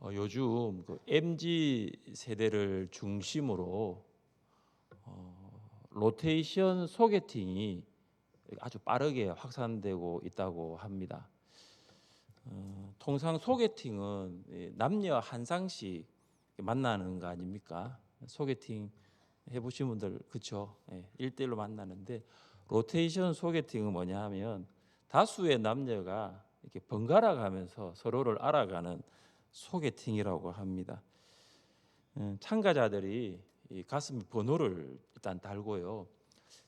요즘 그 MZ 세대를 중심으로 로테이션 소개팅이 아주 빠르게 확산되고 있다고 합니다. 통상 소개팅은 남녀 한 쌍씩 만나는 거 아닙니까? 소개팅 해보신 분들 그렇죠? 1대1로 만나는데 로테이션 소개팅은 뭐냐 하면 다수의 남녀가 이렇게 번갈아 가면서 서로를 알아가는 소개팅이라고 합니다. 참가자들이 이 가슴 번호를 일단 달고요.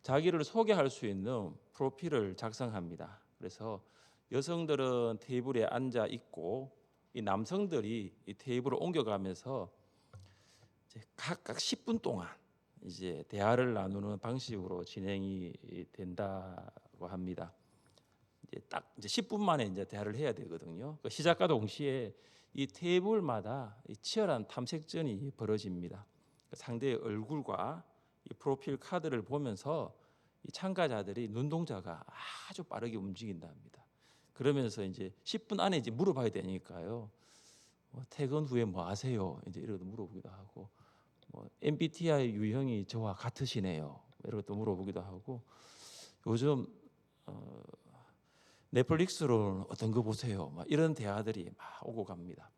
자기를 소개할 수 있는 프로필을 작성합니다. 그래서 여성들은 테이블에 앉아 있고 이 남성들이 이 테이블을 옮겨가면서 이제 각각 10분 동안 이제 대화를 나누는 방식으로 진행이 된다고 합니다. 이제 딱 이제 10분 만에 이제 대화를 해야 되거든요. 그 시작과 동시에 이 테이블마다 이 치열한 탐색전이 벌어집니다. 상대의 얼굴과 이 프로필 카드를 보면서 이 참가자들이 눈동자가 아주 빠르게 움직인답니다. 그러면서 이제 10분 안에 이제 물어봐야 되니까요. 퇴근 후에 뭐 하세요? 이제 이런 것도 물어보기도 하고, MBTI 유형이 저와 같으시네요. 이런 것도 물어보기도 하고, 요즘 넷플릭스로는 어떤 거 보세요? 막 이런 대화들이 막 오고 갑니다.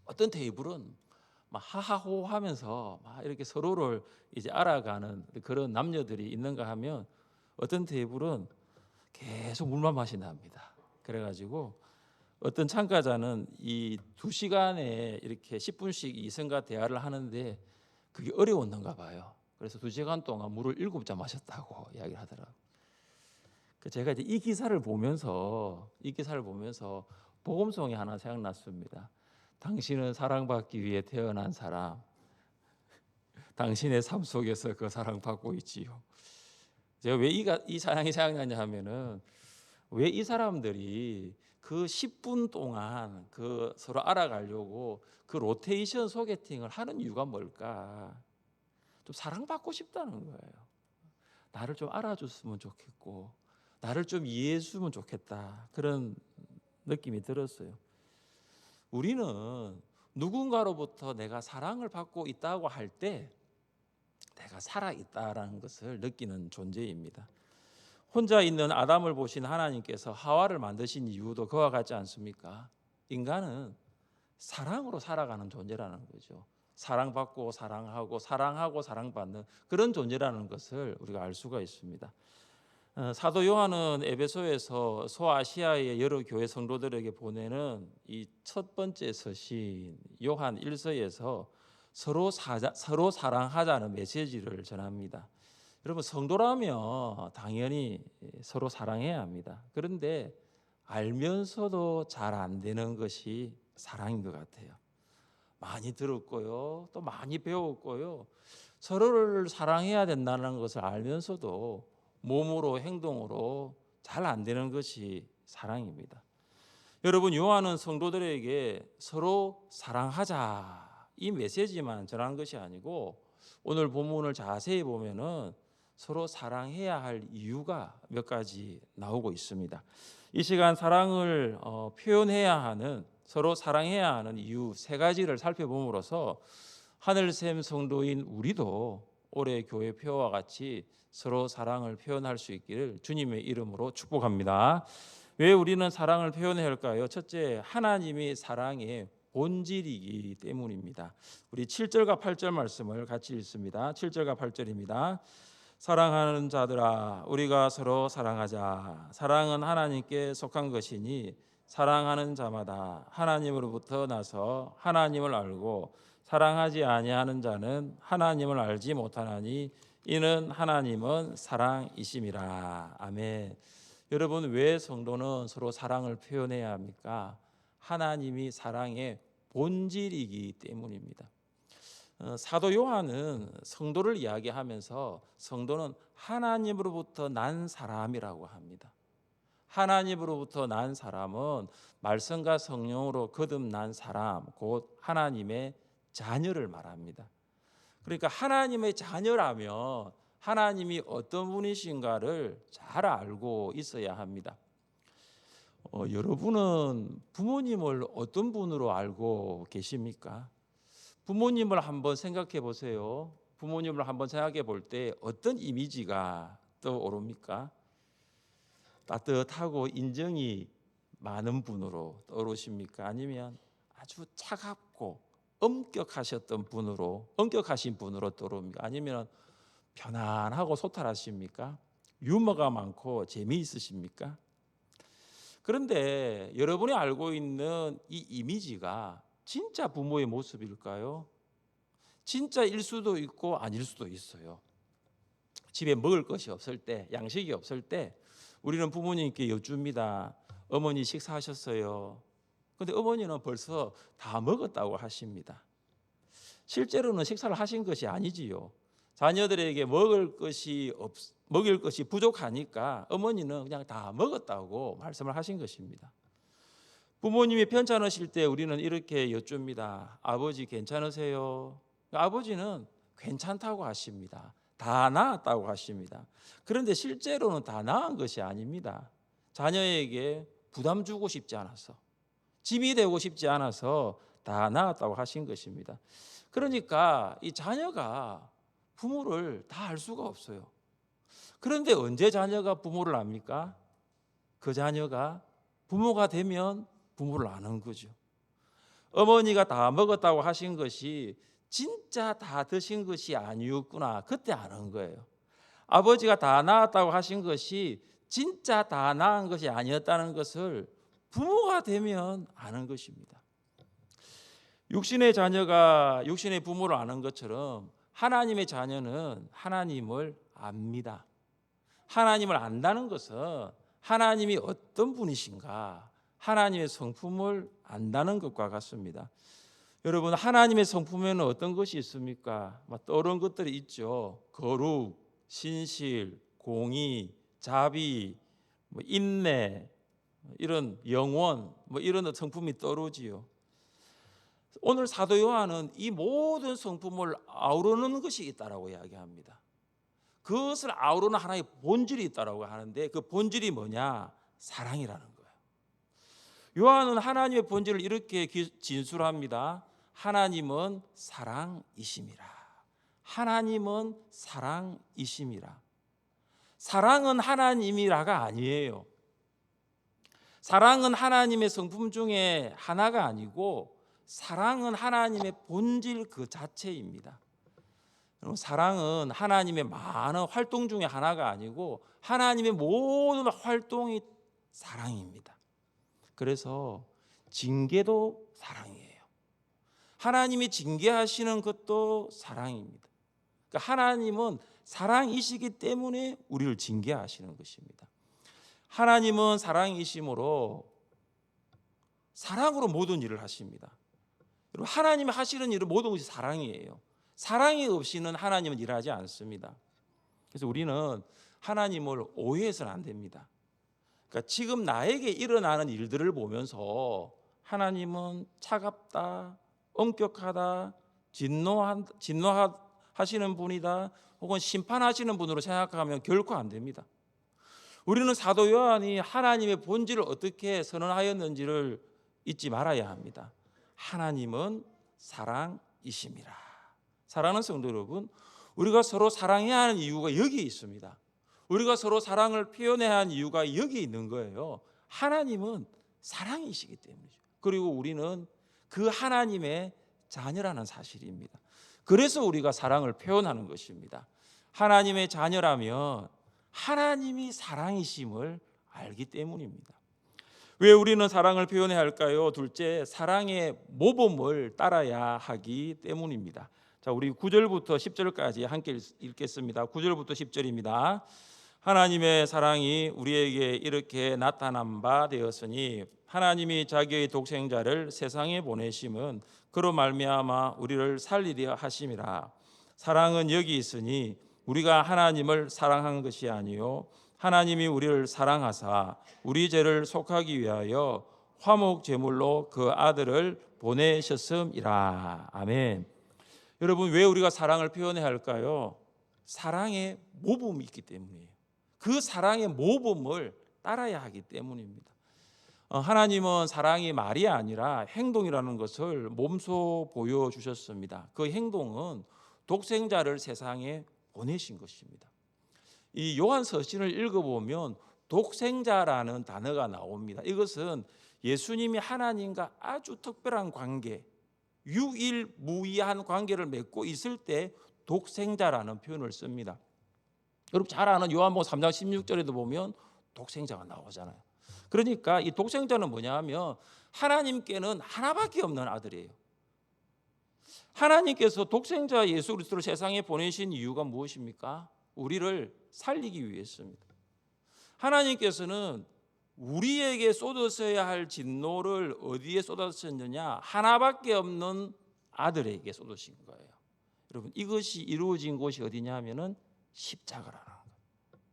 어떤 테이블은 막 하하호 하면서 막 이렇게 서로를 이제 알아가는 그런 남녀들이 있는가 하면 어떤 테이블은 계속 물만 마신답니다. 그래가지고 어떤 참가자는 이 2시간에 이렇게 10분씩 이성과 대화를 하는데 그게 어려웠는가 봐요. 그래서 2시간 동안 물을 7잔 마셨다고 이야기를 하더라고요. 제가 이제 이 기사를 보면서 복음송이 하나 생각났습니다. 당신은 사랑받기 위해 태어난 사람, 당신의 삶 속에서 그 사랑받고 있지요. 제가 왜 이 사랑이 생각나냐 하면은 왜 이 사람들이 그 10분 동안 그 서로 알아가려고 그 로테이션 소개팅을 하는 이유가 뭘까? 좀 사랑받고 싶다는 거예요. 나를 좀 알아줬으면 좋겠고 나를 좀 이해해주면 좋겠다. 그런 느낌이 들었어요. 우리는 누군가로부터 내가 사랑을 받고 있다고 할 때 내가 살아있다라는 것을 느끼는 존재입니다. 혼자 있는 아담을 보신 하나님께서 하와를 만드신 이유도 그와 같지 않습니까? 인간은 사랑으로 살아가는 존재라는 거죠. 사랑받고 사랑하고 사랑받는 그런 존재라는 것을 우리가 알 수가 있습니다. 사도 요한은 에베소에서 소아시아의 여러 교회 성도들에게 보내는 이 첫 번째 서신 요한 1서에서 서로 사랑하자는 메시지를 전합니다. 여러분 성도라면 당연히 서로 사랑해야 합니다. 그런데 알면서도 잘 안 되는 것이 사랑인 것 같아요. 많이 들었고요, 또 많이 배웠고요. 서로를 사랑해야 된다는 것을 알면서도 몸으로 행동으로 잘 안 되는 것이 사랑입니다. 여러분 요한은 성도들에게 서로 사랑하자 이 메시지만 전한 것이 아니고 오늘 본문을 자세히 보면은 서로 사랑해야 할 이유가 몇 가지 나오고 있습니다. 이 시간 사랑을 표현해야 하는 서로 사랑해야 하는 이유 3가지를 살펴봄으로써 하늘샘 성도인 우리도 올해 교회 표와 같이 서로 사랑을 표현할 수 있기를 주님의 이름으로 축복합니다. 왜 우리는 사랑을 표현해야 할까요? 첫째, 하나님이 사랑의 본질이기 때문입니다. 우리 7절과 8절 말씀을 같이 읽습니다. 7절과 8절입니다. 사랑하는 자들아 우리가 서로 사랑하자. 사랑은 하나님께 속한 것이니 사랑하는 자마다 하나님으로부터 나서 하나님을 알고 사랑하지 아니하는 자는 하나님을 알지 못하나니 이는 하나님은 사랑이심이라. 아멘. 여러분 왜 성도는 서로 사랑을 표현해야 합니까? 하나님이 사랑의 본질이기 때문입니다. 사도 요한은 성도를 이야기하면서 성도는 하나님으로부터 난 사람이라고 합니다. 하나님으로부터 난 사람은 말씀과 성령으로 거듭난 사람, 곧 하나님의 자녀를 말합니다. 그러니까 하나님의 자녀라면 하나님이 어떤 분이신가를 잘 알고 있어야 합니다. 여러분은 부모님을 어떤 분으로 알고 계십니까? 부모님을 한번 생각해 보세요. 부모님을 한번 생각해 볼 때 어떤 이미지가 떠오릅니까? 따뜻하고 인정이 많은 분으로 떠오르십니까? 아니면 아주 차갑고 엄격하신 분으로 떠오릅니까? 아니면 편안하고 소탈하십니까? 유머가 많고 재미있으십니까? 그런데 여러분이 알고 있는 이 이미지가 진짜 부모의 모습일까요? 진짜일 수도 있고 아닐 수도 있어요. 집에 먹을 것이 없을 때, 양식이 없을 때 우리는 부모님께 여쭙니다. 어머니 식사하셨어요? 근데 어머니는 벌써 다 먹었다고 하십니다. 실제로는 식사를 하신 것이 아니지요. 자녀들에게 먹을 것이 부족하니까 어머니는 그냥 다 먹었다고 말씀을 하신 것입니다. 부모님이 편찮으실 때 우리는 이렇게 여쭙니다. 아버지 괜찮으세요? 아버지는 괜찮다고 하십니다. 다 나았다고 하십니다. 그런데 실제로는 다 나은 것이 아닙니다. 자녀에게 부담 주고 싶지 않아서, 짐이 되고 싶지 않아서 다 나았다고 하신 것입니다. 그러니까 이 자녀가 부모를 다 알 수가 없어요. 그런데 언제 자녀가 부모를 압니까? 그 자녀가 부모가 되면 부모를 아는 거죠. 어머니가 다 먹었다고 하신 것이 진짜 다 드신 것이 아니었구나, 그때 아는 거예요. 아버지가 다 낳았다고 하신 것이 진짜 다 낳은 것이 아니었다는 것을 부모가 되면 아는 것입니다. 육신의 자녀가 육신의 부모를 아는 것처럼 하나님의 자녀는 하나님을 압니다. 하나님을 안다는 것은 하나님이 어떤 분이신가, 하나님의 성품을 안다는 것과 같습니다. 여러분, 하나님의 성품에는 어떤 것이 있습니까? 떠오르는 것들이 있죠. 거룩, 신실, 공의, 자비, 인내, 이런 영원, 이런 성품이 떠오르지요. 오늘 사도 요한은 이 모든 성품을 아우르는 것이 있다라고 이야기합니다. 그것을 아우르는 하나의 본질이 있다라고 하는데 그 본질이 뭐냐? 사랑이라는 거예요. 요한은 하나님의 본질을 이렇게 진술합니다. 하나님은 사랑이심이라. 하나님은 사랑이심이라. 사랑은 하나님이라가 아니에요. 사랑은 하나님의 성품 중에 하나가 아니고 사랑은 하나님의 본질 그 자체입니다. 사랑은 하나님의 많은 활동 중에 하나가 아니고 하나님의 모든 활동이 사랑입니다. 그래서 징계도 사랑이에요. 하나님이 징계하시는 것도 사랑입니다. 그러니까 하나님은 사랑이시기 때문에 우리를 징계하시는 것입니다. 하나님은 사랑이심으로 사랑으로 모든 일을 하십니다. 여러분, 하나님이 하시는 일은 모든 것이 사랑이에요. 사랑이 없이는 하나님은 일하지 않습니다. 그래서 우리는 하나님을 오해해서는 안 됩니다. 그러니까 지금 나에게 일어나는 일들을 보면서 하나님은 차갑다, 엄격하다, 진노하시는 분이다, 혹은 심판하시는 분으로 생각하면 결코 안 됩니다. 우리는 사도 요한이 하나님의 본질을 어떻게 선언하였는지를 잊지 말아야 합니다. 하나님은 사랑이심이라. 사랑하는 성도 여러분, 우리가 서로 사랑해야 하는 이유가 여기에 있습니다. 우리가 서로 사랑을 표현해야 하는 이유가 여기에 있는 거예요. 하나님은 사랑이시기 때문이죠. 그리고 우리는 그 하나님의 자녀라는 사실입니다. 그래서 우리가 사랑을 표현하는 것입니다. 하나님의 자녀라면 하나님이 사랑이심을 알기 때문입니다. 왜 우리는 사랑을 표현해야 할까요? 둘째, 사랑의 모범을 따라야 하기 때문입니다. 자, 우리 9절부터 10절까지 함께 읽겠습니다. 9절부터 10절입니다. 하나님의 사랑이 우리에게 이렇게 나타난 바 되었으니 하나님이 자기의 독생자를 세상에 보내심은 그로 말미암아 우리를 살리려 하심이라. 사랑은 여기 있으니 우리가 하나님을 사랑한 것이 아니요 하나님이 우리를 사랑하사 우리 죄를 속하기 위하여 화목 제물로 그 아들을 보내셨음이라. 아멘. 여러분, 왜 우리가 사랑을 표현해야 할까요? 사랑의 모범이 있기 때문이에요. 그 사랑의 모범을 따라야 하기 때문입니다. 하나님은 사랑이 말이 아니라 행동이라는 것을 몸소 보여주셨습니다. 그 행동은 독생자를 세상에 보내신 것입니다. 이 요한 서신을 읽어보면 독생자라는 단어가 나옵니다. 이것은 예수님이 하나님과 아주 특별한 관계, 유일무이한 관계를 맺고 있을 때 독생자라는 표현을 씁니다. 여러분 잘 아는 요한복음 3장 16절에도 보면 독생자가 나오잖아요. 그러니까 이 독생자는 뭐냐 하면 하나님께는 하나밖에 없는 아들이에요. 하나님께서 독생자 예수 그리스도를 세상에 보내신 이유가 무엇입니까? 우리를 살리기 위해서입니다. 하나님께서는 우리에게 쏟으셔야 할 진노를 어디에 쏟으셨느냐? 하나밖에 없는 아들에게 쏟으신 거예요. 여러분 이것이 이루어진 곳이 어디냐 하면은 십자가라는 거예요.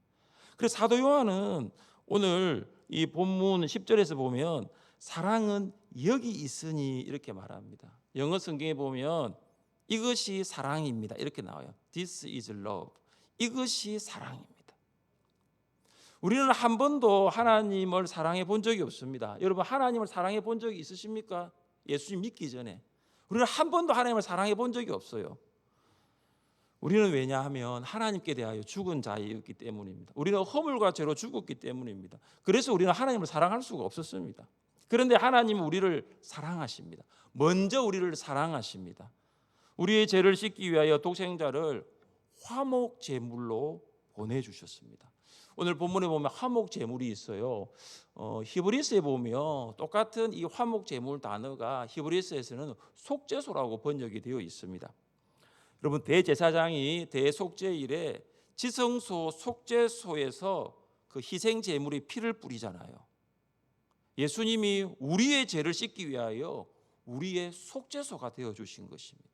그래서 사도 요한은 오늘 이 본문 10절에서 보면 사랑은 여기 있으니 이렇게 말합니다. 영어 성경에 보면 이것이 사랑입니다 이렇게 나와요. This is love. 이것이 사랑입니다. 우리는 한 번도 하나님을 사랑해 본 적이 없습니다. 여러분 하나님을 사랑해 본 적이 있으십니까? 예수님 믿기 전에 우리는 한 번도 하나님을 사랑해 본 적이 없어요. 우리는 왜냐하면 하나님께 대하여 죽은 자였기 때문입니다. 우리는 허물과 죄로 죽었기 때문입니다. 그래서 우리는 하나님을 사랑할 수가 없었습니다. 그런데 하나님은 우리를 사랑하십니다. 먼저 우리를 사랑하십니다. 우리의 죄를 씻기 위하여 독생자를 화목 제물로 보내주셨습니다. 오늘 본문에 보면 화목 제물이 있어요. 히브리서에 보면 똑같은 이 화목 제물 단어가 히브리서에서는 속죄소라고 번역이 되어 있습니다. 여러분 대제사장이 대속죄일에 지성소 속죄소에서 그 희생 제물의 피를 뿌리잖아요. 예수님이 우리의 죄를 씻기 위하여 우리의 속죄소가 되어 주신 것입니다.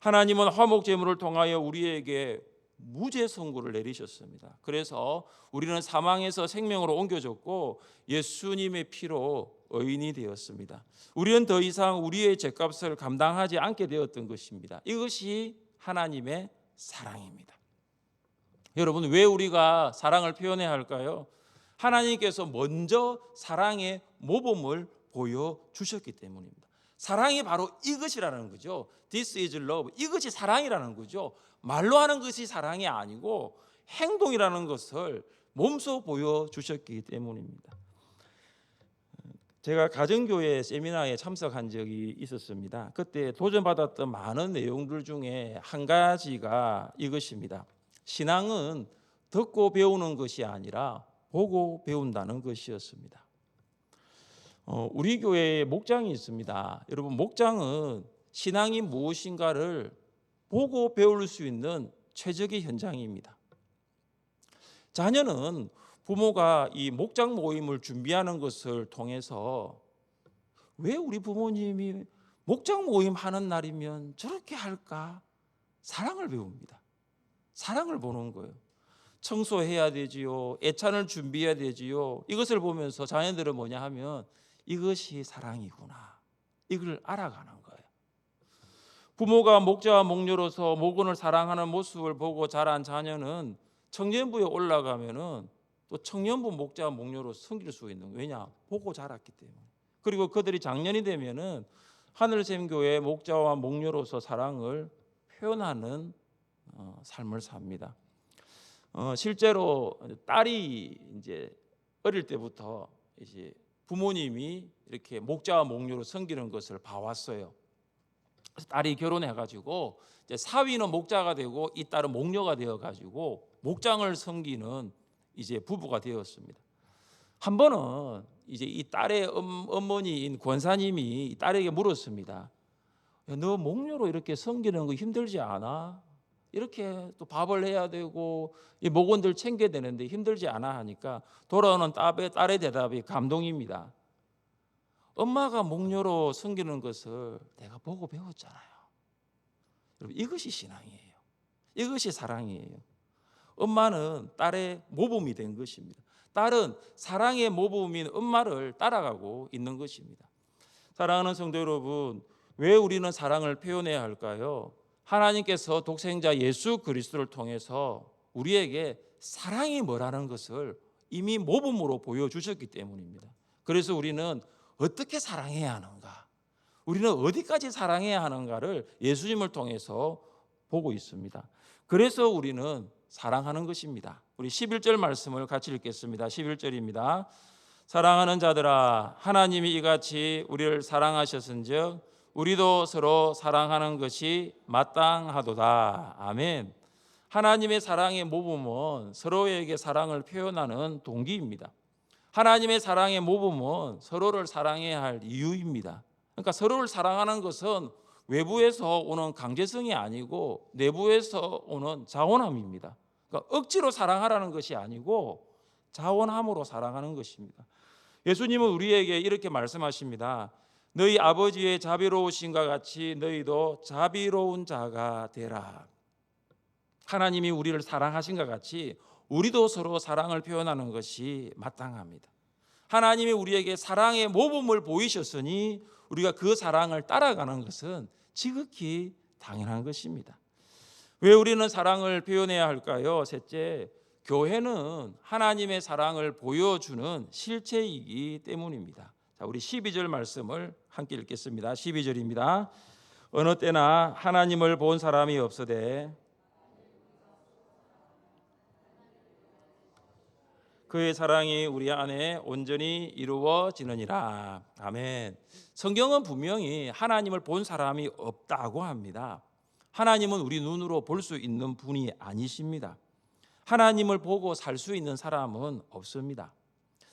하나님은 화목 제물을 통하여 우리에게 무죄 선고를 내리셨습니다. 그래서 우리는 사망에서 생명으로 옮겨졌고 예수님의 피로 의인이 되었습니다. 우리는 더 이상 우리의 죄값을 감당하지 않게 되었던 것입니다. 이것이 하나님의 사랑입니다. 여러분 왜 우리가 사랑을 표현해야 할까요? 하나님께서 먼저 사랑의 모범을 보여주셨기 때문입니다. 사랑이 바로 이것이라는 거죠. This is love. 이것이 사랑이라는 거죠. 말로 하는 것이 사랑이 아니고 행동이라는 것을 몸소 보여주셨기 때문입니다. 제가 가정교회 세미나에 참석한 적이 있었습니다. 그때 도전받았던 많은 내용들 중에 한 가지가 이것입니다. 신앙은 듣고 배우는 것이 아니라 보고 배운다는 것이었습니다. 우리 교회에 목장이 있습니다. 여러분 목장은 신앙이 무엇인가를 보고 배울 수 있는 최적의 현장입니다. 자녀는 부모가 이 목장 모임을 준비하는 것을 통해서 왜 우리 부모님이 목장 모임 하는 날이면 저렇게 할까? 사랑을 배웁니다. 사랑을 보는 거예요. 청소해야 되지요. 애찬을 준비해야 되지요. 이것을 보면서 자녀들은 뭐냐 하면 이것이 사랑이구나. 이걸 알아가는 거예요. 부모가 목자와 목녀로서 목원을 사랑하는 모습을 보고 자란 자녀는 청년부에 올라가면은 또 청년부 목자와 목녀로 섬길 수 있는 거예요. 왜냐? 보고 자랐기 때문에. 그리고 그들이 장년이 되면은 하늘샘교회 목자와 목녀로서 사랑을 표현하는 삶을 삽니다. 실제로 딸이 이제 어릴 때부터 이제 부모님이 이렇게 목자와 목녀로 섬기는 것을 봐왔어요. 그래서 딸이 결혼해가지고 이제 사위는 목자가 되고 이 딸은 목녀가 되어가지고 목장을 섬기는 이제 부부가 되었습니다. 한 번은 이제 이 딸의 어머니인 권사님이 이 딸에게 물었습니다. 야, 너 목녀로 이렇게 섬기는 거 힘들지 않아? 이렇게 또 밥을 해야 되고 이 목원들 챙겨야 되는데 힘들지 않아 하니까 돌아오는 딸의 대답이 감동입니다. 엄마가 목녀로 섬기는 것을 내가 보고 배웠잖아요. 여러분 이것이 신앙이에요. 이것이 사랑이에요. 엄마는 딸의 모범이 된 것입니다. 딸은 사랑의 모범인 엄마를 따라가고 있는 것입니다. 사랑하는 성도 여러분, 왜 우리는 사랑을 표현해야 할까요? 하나님께서 독생자 예수 그리스도를 통해서 우리에게 사랑이 뭐라는 것을 이미 모범으로 보여주셨기 때문입니다. 그래서 우리는 어떻게 사랑해야 하는가, 우리는 어디까지 사랑해야 하는가를 예수님을 통해서 보고 있습니다. 그래서 우리는 사랑하는 것입니다. 우리 11절 말씀을 같이 읽겠습니다. 11절입니다. 사랑하는 자들아, 하나님이 이같이 우리를 사랑하셨은즉 우리도 서로 사랑하는 것이 마땅하도다. 아멘. 하나님의 사랑의 모범은 서로에게 사랑을 표현하는 동기입니다. 하나님의 사랑의 모범은 서로를 사랑해야 할 이유입니다. 그러니까 서로를 사랑하는 것은 외부에서 오는 강제성이 아니고 내부에서 오는 자원함입니다. 그러니까 억지로 사랑하라는 것이 아니고 자원함으로 사랑하는 것입니다. 예수님은 우리에게 이렇게 말씀하십니다. 너희 아버지의 자비로우심과 같이 너희도 자비로운 자가 되라. 하나님이 우리를 사랑하신 것 같이 우리도 서로 사랑을 표현하는 것이 마땅합니다. 하나님이 우리에게 사랑의 모범을 보이셨으니 우리가 그 사랑을 따라가는 것은 지극히 당연한 것입니다. 왜 우리는 사랑을 표현해야 할까요? 셋째, 교회는 하나님의 사랑을 보여주는 실체이기 때문입니다. 자, 우리 12절 말씀을 함께 읽겠습니다. 12절입니다. 어느 때나 하나님을 본 사람이 없으되 그의 사랑이 우리 안에 온전히 이루어지느니라. 아멘. 성경은 분명히 하나님을 본 사람이 없다고 합니다. 하나님은 우리 눈으로 볼 수 있는 분이 아니십니다. 하나님을 보고 살 수 있는 사람은 없습니다.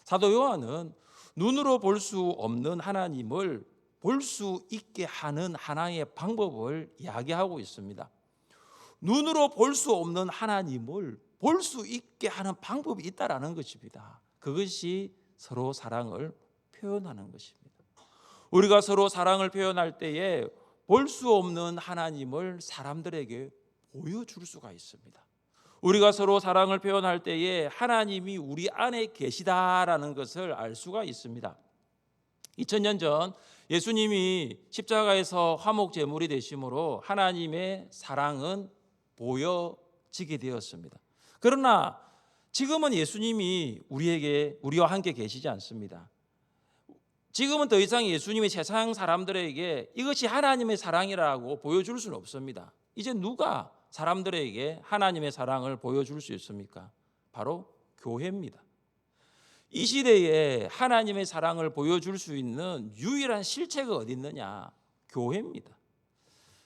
사도 요한은 눈으로 볼 수 없는 하나님을 볼 수 있게 하는 하나의 방법을 이야기하고 있습니다. 눈으로 볼 수 없는 하나님을 볼 수 있게 하는 방법이 있다라는 것입니다. 그것이 서로 사랑을 표현하는 것입니다. 우리가 서로 사랑을 표현할 때에 볼 수 없는 하나님을 사람들에게 보여줄 수가 있습니다. 우리가 서로 사랑을 표현할 때에 하나님이 우리 안에 계시다라는 것을 알 수가 있습니다. 2000년 전 예수님이 십자가에서 화목 제물이 되심으로 하나님의 사랑은 보여지게 되었습니다. 그러나 지금은 예수님이 우리와 함께 계시지 않습니다. 지금은 더 이상 예수님이 세상 사람들에게 이것이 하나님의 사랑이라고 보여줄 수는 없습니다. 이제 누가 사람들에게 하나님의 사랑을 보여줄 수 있습니까? 바로 교회입니다. 이 시대에 하나님의 사랑을 보여줄 수 있는 유일한 실체가 어디 있느냐? 교회입니다.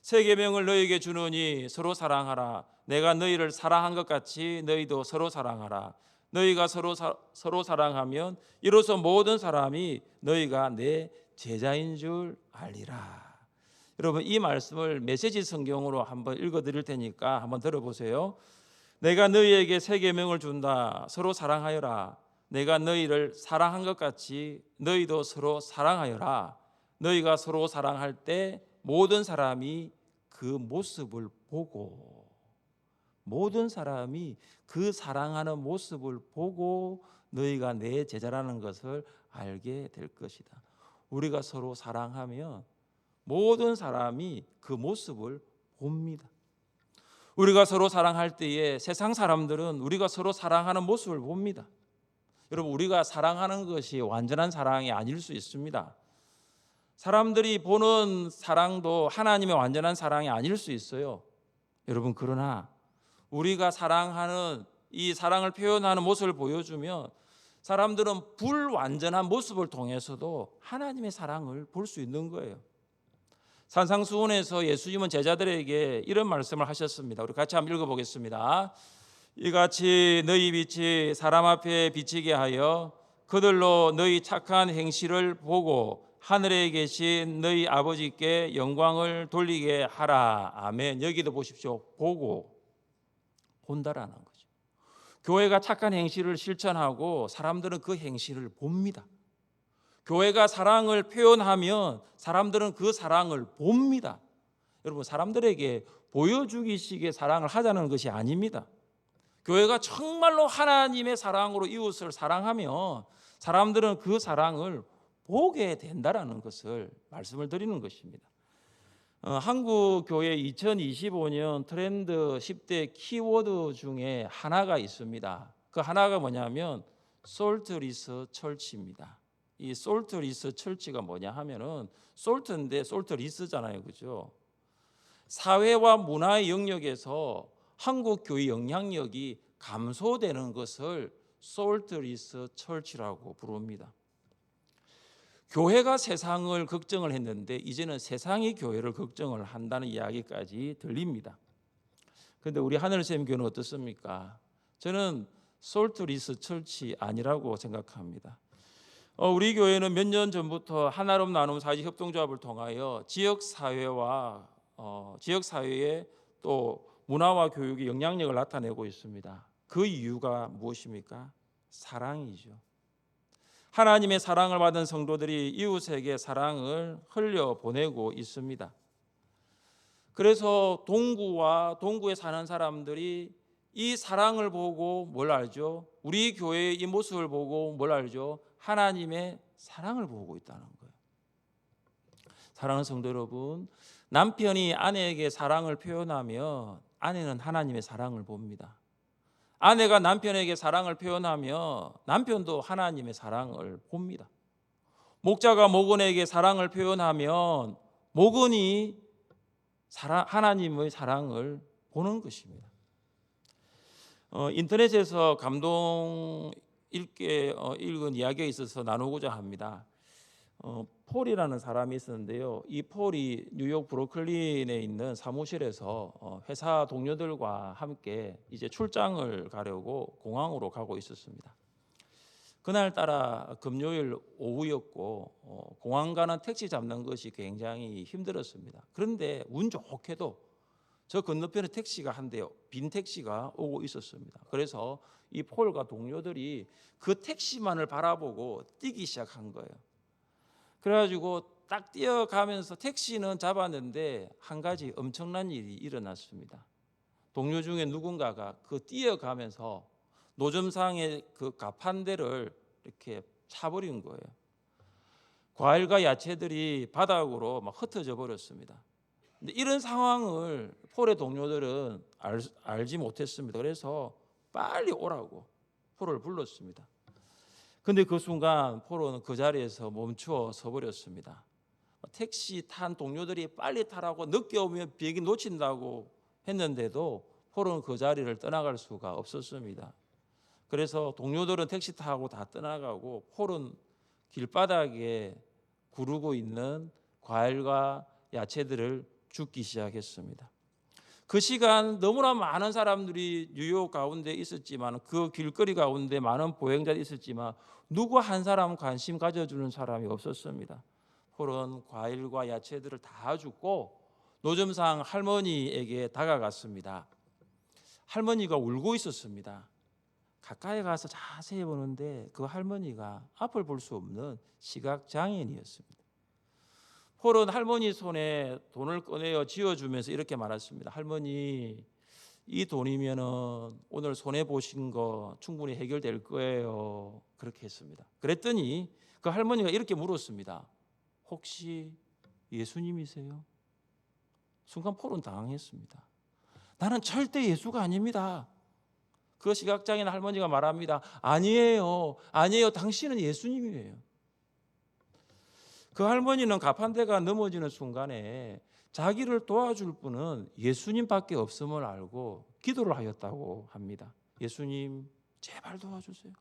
새 계명을 너희에게 주노니 서로 사랑하라. 내가 너희를 사랑한 것 같이 너희도 서로 사랑하라. 너희가 서로 사랑하면 이로써 모든 사람이 너희가 내 제자인 줄 알리라. 여러분, 이 말씀을 메시지 성경으로 한번 읽어드릴 테니까 한번 들어보세요. 내가 너희에게 새 계명을 준다. 서로 사랑하여라. 내가 너희를 사랑한 것 같이 너희도 서로 사랑하여라. 너희가 서로 사랑할 때 모든 사람이 그 모습을 보고, 모든 사람이 그 사랑하는 모습을 보고 너희가 내 제자라는 것을 알게 될 것이다. 우리가 서로 사랑하면 모든 사람이 그 모습을 봅니다. 우리가 서로 사랑할 때에 세상 사람들은 우리가 서로 사랑하는 모습을 봅니다. 여러분, 우리가 사랑하는 것이 완전한 사랑이 아닐 수 있습니다. 사람들이 보는 사랑도 하나님의 완전한 사랑이 아닐 수 있어요. 여러분, 그러나 우리가 사랑하는 이 사랑을 표현하는 모습을 보여주면 사람들은 불완전한 모습을 통해서도 하나님의 사랑을 볼 수 있는 거예요. 산상수훈에서 예수님은 제자들에게 이런 말씀을 하셨습니다. 우리 같이 한번 읽어보겠습니다. 이같이 너희 빛이 사람 앞에 비치게 하여 그들로 너희 착한 행실을 보고 하늘에 계신 너희 아버지께 영광을 돌리게 하라. 아멘. 여기도 보십시오. 보고, 본다라는 거죠. 교회가 착한 행실을 실천하고 사람들은 그 행실을 봅니다. 교회가 사랑을 표현하면 사람들은 그 사랑을 봅니다. 여러분, 사람들에게 보여주기식의 사랑을 하자는 것이 아닙니다. 교회가 정말로 하나님의 사랑으로 이웃을 사랑하면 사람들은 그 사랑을 보게 된다라는 것을 말씀을 드리는 것입니다. 한국 교회 2025년 트렌드 10대 키워드 중에 하나가 있습니다. 그 하나가 뭐냐면 솔트리스 철치입니다. 이 솔트리스 철치가 뭐냐 하면은 솔트인데 솔트리스잖아요, 그죠? 사회와 문화의 영역에서 한국 교회 영향력이 감소되는 것을 솔트리스 철치라고 부릅니다. 교회가 세상을 걱정을 했는데 이제는 세상이 교회를 걱정을 한다는 이야기까지 들립니다. 그런데 우리 하늘샘 교회는 어떻습니까? 저는 솔트리스 철치 아니라고 생각합니다. 우리 교회는 몇 년 전부터 하나름 나눔 사회적 협동조합을 통하여 지역 사회와 지역 사회에 또 문화와 교육의 영향력을 나타내고 있습니다. 그 이유가 무엇입니까? 사랑이죠. 하나님의 사랑을 받은 성도들이 이웃에게 사랑을 흘려 보내고 있습니다. 그래서 동구와 동구에 사는 사람들이 이 사랑을 보고 뭘 알죠? 우리 교회의 이 모습을 보고 뭘 알죠? 하나님의 사랑을 보고 있다는 거예요. 사랑하는 성도 여러분, 남편이 아내에게 사랑을 표현하면 아내는 하나님의 사랑을 봅니다. 아내가 남편에게 사랑을 표현하며 남편도 하나님의 사랑을 봅니다. 목자가 목원에게 사랑을 표현하면 목원이 하나님의 사랑을 보는 것입니다. 인터넷에서 감동 있게 읽은 이야기가 있어서 나누고자 합니다. 폴이라는 사람이 있었는데요. 이 폴이 뉴욕 브루클린에 있는 사무실에서 회사 동료들과 함께 이제 출장을 가려고 공항으로 가고 있었습니다. 그날따라 금요일 오후였고 공항 가는 택시 잡는 것이 굉장히 힘들었습니다. 그런데 운 좋게도 저 건너편에 택시가 한 대요. 빈 택시가 오고 있었습니다. 그래서 이 폴과 동료들이 그 택시만을 바라보고 뛰기 시작한 거예요. 그래가지고 딱 뛰어가면서 택시는 잡았는데 한 가지 엄청난 일이 일어났습니다. 동료 중에 누군가가 그 뛰어가면서 노점상의 그 가판대를 이렇게 차버린 거예요. 과일과 야채들이 바닥으로 막 흩어져 버렸습니다. 근데 이런 상황을 폴의 동료들은 알지 못했습니다. 그래서 빨리 오라고 폴을 불렀습니다. 근데 그 순간 폴은 그 자리에서 멈추어 서버렸습니다. 택시 탄 동료들이 빨리 타라고 늦게 오면 비행기 놓친다고 했는데도 폴은 그 자리를 떠나갈 수가 없었습니다. 그래서 동료들은 택시 타고 다 떠나가고 폴은 길바닥에 구르고 있는 과일과 야채들을 줍기 시작했습니다. 그 시간 너무나 많은 사람들이 뉴욕 가운데 있었지만 그 길거리 가운데 많은 보행자들이 있었지만 누구 한 사람 관심 가져주는 사람이 없었습니다. 폴은 과일과 야채들을 다 줍고 노점상 할머니에게 다가갔습니다. 할머니가 울고 있었습니다. 가까이 가서 자세히 보는데 그 할머니가 앞을 볼 수 없는 시각장애인이었습니다. 폴은 할머니 손에 돈을 꺼내어 쥐어주면서 이렇게 말했습니다. 할머니, 이 돈이면은 오늘 손해 보신 거 충분히 해결될 거예요. 그렇게 했습니다. 그랬더니 그 할머니가 이렇게 물었습니다. 혹시 예수님이세요? 순간 폴은 당황했습니다. 나는 절대 예수가 아닙니다. 그 시각장애인 할머니가 말합니다. 아니에요. 당신은 예수님이에요. 그 할머니는 가판대가 넘어지는 순간에 자기를 도와줄 분은 예수님밖에 없음을 알고 기도를 하였다고 합니다. 예수님, 제발 도와주세요.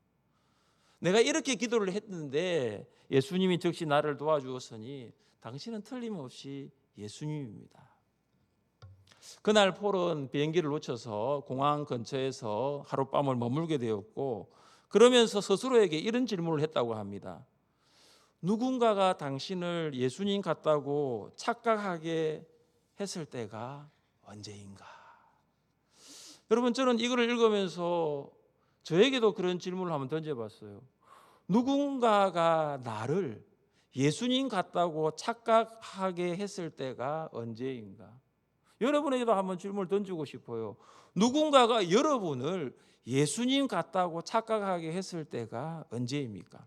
내가 이렇게 기도를 했는데 예수님이 즉시 나를 도와주었으니 당신은 틀림없이 예수님입니다. 그날 폴은 비행기를 놓쳐서 공항 근처에서 하룻밤을 머물게 되었고 그러면서 스스로에게 이런 질문을 했다고 합니다. 누군가가 당신을 예수님 같다고 착각하게 했을 때가 언제인가? 여러분, 저는 이거를 읽으면서 저에게도 그런 질문을 한번 던져봤어요. 누군가가 나를 예수님 같다고 착각하게 했을 때가 언제인가? 여러분에게도 한번 질문을 던지고 싶어요. 누군가가 여러분을 예수님 같다고 착각하게 했을 때가 언제입니까?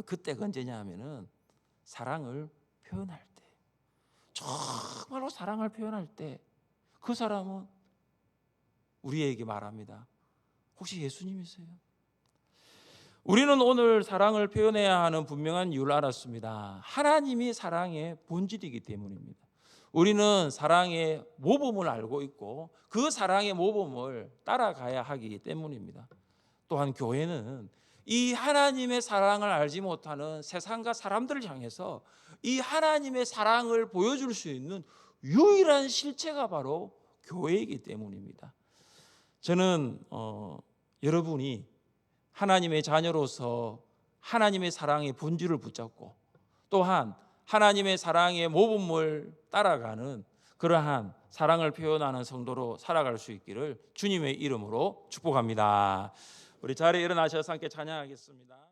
그때가 언제냐 하면은 사랑을 표현할 때, 정말로 사랑을 표현할 때 그 사람은 우리에게 말합니다. 혹시 예수님이세요? 우리는 오늘 사랑을 표현해야 하는 분명한 이유를 알았습니다. 하나님이 사랑의 본질이기 때문입니다. 우리는 사랑의 모범을 알고 있고 그 사랑의 모범을 따라가야 하기 때문입니다. 또한 교회는 이 하나님의 사랑을 알지 못하는 세상과 사람들을 향해서 이 하나님의 사랑을 보여줄 수 있는 유일한 실체가 바로 교회이기 때문입니다. 저는 여러분이 하나님의 자녀로서 하나님의 사랑의 본질을 붙잡고 또한 하나님의 사랑의 모범을 따라가는 그러한 사랑을 표현하는 성도로 살아갈 수 있기를 주님의 이름으로 축복합니다. 우리 자리에 일어나셔서 함께 찬양하겠습니다.